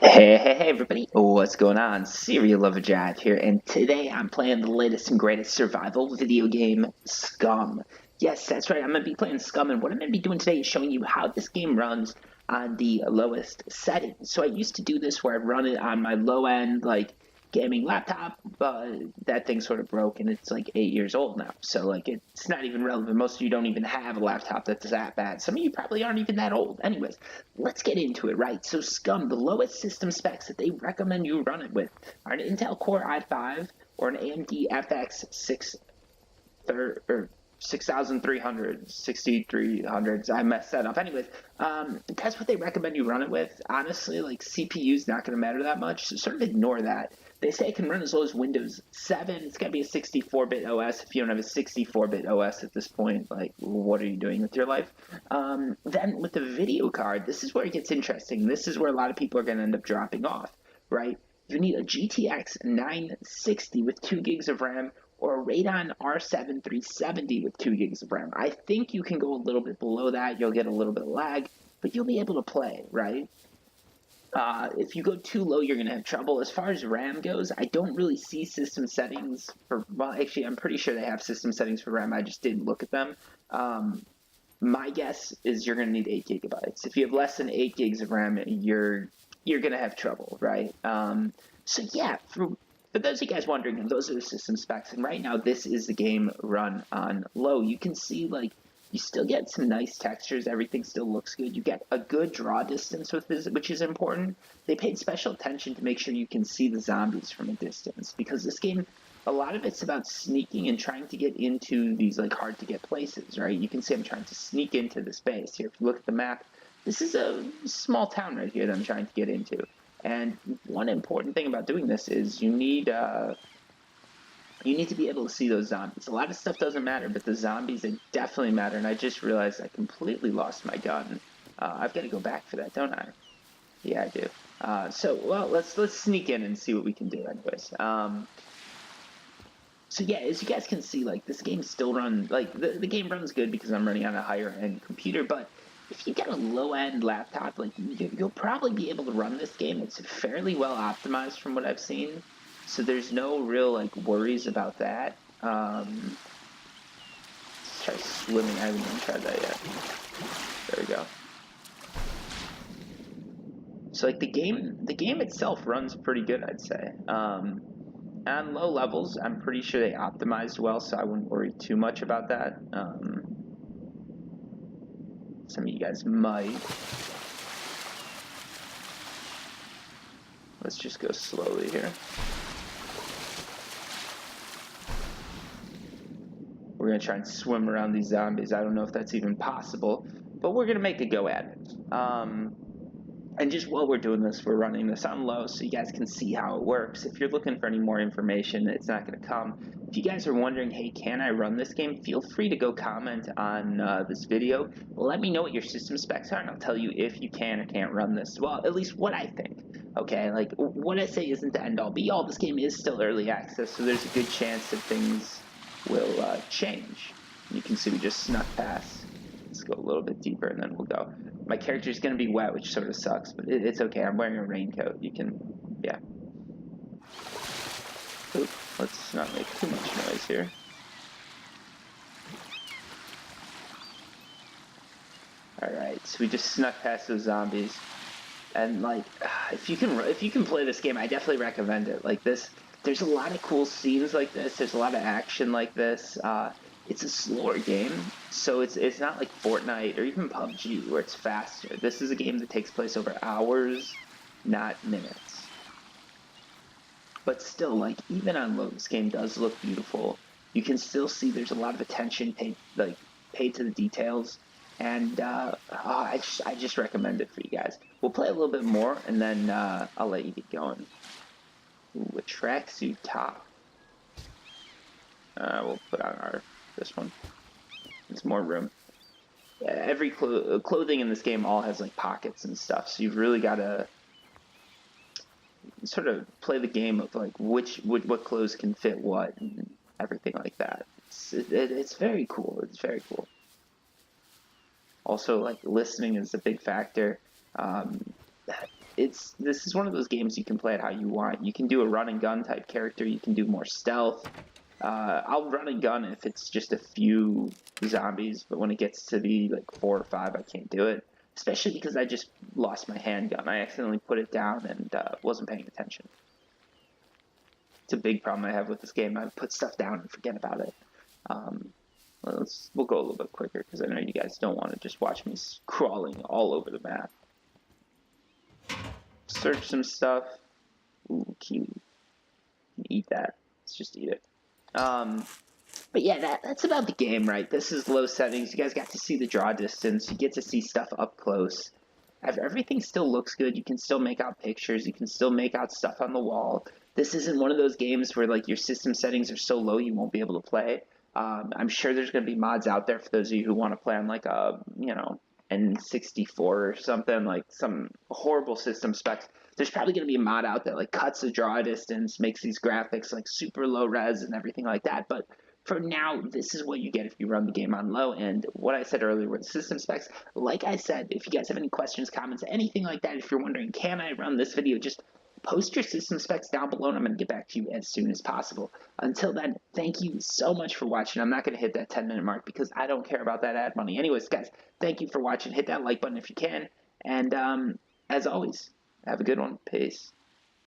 Hey everybody, what's going on? Serial Lover Jive here, and today I'm playing the latest and greatest survival video game, SCUM. Yes, that's right, I'm going to be playing SCUM, and what I'm going to be doing today is showing you how this game runs on the lowest settings. So I used to do this where I'd run it on my low-end, gaming laptop, but that thing sort of broke, and it's like 8 years old now. So, it's not even relevant. Most of you don't even have a laptop that's that bad. Some of you probably aren't even that old. Anyways, let's get into it, right? So SCUM, the lowest system specs that they recommend you run it with are an Intel Core i5 or an AMD FX 6300, 6300s. I messed that up. Anyways, that's what they recommend you run it with. Honestly, CPU's not going to matter that much, so sort of ignore that. They say it can run as low as Windows 7. It's got to be a 64-bit OS. If you don't have a 64-bit OS at this point, what are you doing with your life? Then with the video card, this is where it gets interesting. This is where a lot of people are going to end up dropping off, right? You need a GTX 960 with 2 gigs of RAM or a Radeon R7 370 with 2 gigs of RAM. I think you can go a little bit below that. You'll get a little bit of lag, but you'll be able to play, right? If you go too low, you're going to have trouble. As far as RAM goes, I don't really see system settings for, well, actually, I'm pretty sure they have system settings for RAM. I just didn't look at them. My guess is you're going to need 8 gigabytes. If you have less than 8 gigs of RAM, you're going to have trouble, right? So yeah, for those of you guys wondering, those are the system specs. And right now, this is the game run on low. You can see, you still get some nice textures. Everything still looks good. You get a good draw distance with this, which is important. They paid special attention to make sure you can see the zombies from a distance, because this game, a lot of it's about sneaking and trying to get into these hard to get places, right? You can see I'm trying to sneak into this base here. If you look at the map, this is a small town right here that I'm trying to get into. And one important thing about doing this is you need to be able to see those zombies. A lot of stuff doesn't matter, but the zombies, they definitely matter. And I just realized I completely lost my gun. I've got to go back for that, don't I? Yeah, I do. Well, let's sneak in and see what we can do, anyways. So yeah, as you guys can see, this game still runs, the game runs good because I'm running on a higher end computer, but if you get a low end laptop, you'll probably be able to run this game. It's fairly well optimized from what I've seen, so there's no real worries about that. Let's try swimming. I haven't even tried that yet. There we go. So the game itself runs pretty good, I'd say. On low levels, I'm pretty sure they optimized well, so I wouldn't worry too much about that. Some of you guys might. Let's just go slowly here. We're going to try and swim around these zombies. I don't know if that's even possible, but we're going to make a go at it. And just while we're doing this, we're running this on low so you guys can see how it works. If you're looking for any more information, it's not going to come. If you guys are wondering, hey, can I run this game? Feel free to go comment on this video. Let me know what your system specs are, and I'll tell you if you can or can't run this. Well, at least what I think. Okay, what I say isn't the end all be all. This game is still early access, so there's a good chance that things will change. You can see we just snuck past. Let's go a little bit deeper and then we'll go. My character's going to be wet, which sort of sucks, but it's okay. I'm wearing a raincoat. You can, yeah. Oop, let's not make too much noise here. Alright, so we just snuck past those zombies. And, if you can play this game, I definitely recommend it. There's a lot of cool scenes like this. There's a lot of action like this. It's a slower game, so it's not like Fortnite or even PUBG where it's faster. This is a game that takes place over hours, not minutes. But still, even on low, this game does look beautiful. You can still see there's a lot of attention paid to the details, and I just recommend it for you guys. We'll play a little bit more, and then I'll let you get going. Ooh, a tracksuit top. We'll put on this one. There's more room. Every clothing in this game all has pockets and stuff, so you've really got to sort of play the game of what clothes can fit what and everything like that. It's very cool. It's very cool. Also, listening is a big factor. this is one of those games you can play it how you want. You can do a run and gun type character. You can do more stealth. I'll run and gun if it's just a few zombies, but when it gets to be like 4 or 5, I can't do it. Especially because I just lost my handgun. I accidentally put it down and wasn't paying attention. It's a big problem I have with this game. I put stuff down and forget about it. We'll go a little bit quicker because I know you guys don't want to just watch me crawling all over the map. Search some stuff. Ooh, kiwi. Eat that. Let's just eat it. But yeah, that's about the game, right? This is low settings. You guys got to see the draw distance. You get to see stuff up close. Everything still looks good. You can still make out pictures. You can still make out stuff on the wall. This isn't one of those games where like your system settings are so low you won't be able to play. I'm sure there's going to be mods out there for those of you who want to play on like a, N64 or something, like some horrible system specs. There's probably going to be a mod out there like cuts the draw distance, makes these graphics like super low res and everything like that. But for now, this is what you get if you run the game on low. And what I said earlier with system specs, like I said, if you guys have any questions, comments, anything like that, if you're wondering, can I run this video, just post your system specs down below and I'm going to get back to you as soon as possible. Until then, thank you so much for watching. I'm not going to hit that 10-minute mark because I don't care about that ad money. Anyways, guys, thank you for watching. Hit that like button if you can. And as always, have a good one. Peace.